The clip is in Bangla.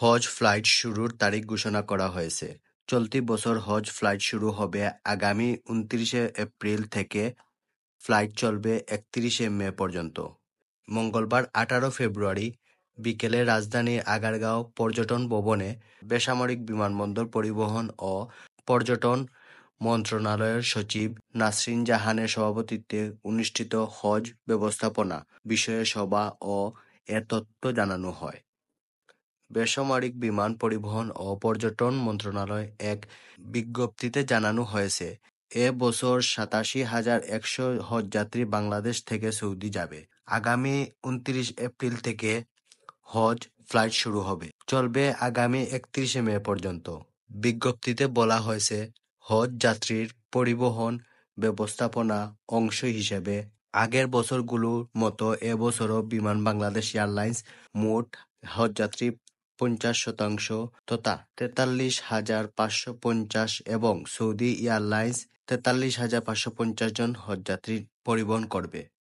হজ ফ্লাইট শুরুর তারিখ ঘোষণা করা হয়েছে। চলতি বছর হজ ফ্লাইট শুরু হবে আগামী ২৯ এপ্রিল থেকে। ফ্লাইট চলবে ৩১ মে পর্যন্ত। মঙ্গলবার ১৮ ফেব্রুয়ারি বিকেলে রাজধানীর আগারগাঁও পর্যটন ভবনে বেসামরিক বিমানবন্দর পরিবহন ও পর্যটন মন্ত্রণালয়ের সচিব নাসরিন জাহানের সভাপতিত্বে অনুষ্ঠিত হজ ব্যবস্থাপনা বিষয়ে সভা ও এ তথ্য জানানো হয়। বেসামরিক বিমান পরিবহন ও পর্যটন মন্ত্রণালয় এক বিজ্ঞপ্তিতে জানানো হয়েছে, এ বছর ৮৭,১০০ হজযাত্রী বাংলাদেশ থেকে সৌদি যাবে। আগামী ২৯ এপ্রিল থেকে হজ ফ্লাইট শুরু হবে, চলবে আগামী ৩১ মে পর্যন্ত। বিজ্ঞপ্তিতে বলা হয়েছে, হজ যাত্রীর পরিবহন ব্যবস্থাপনা অংশ হিসেবে আগের বছরগুলোর মতো এবছরও বিমান বাংলাদেশ এয়ারলাইন্স মোট হজযাত্রী ৫০% তথা ৪৩,৫৫০ এবং সৌদি এয়ারলাইন্স ৪৩,৫৫০ জন হজযাত্রী পরিবহন করবে।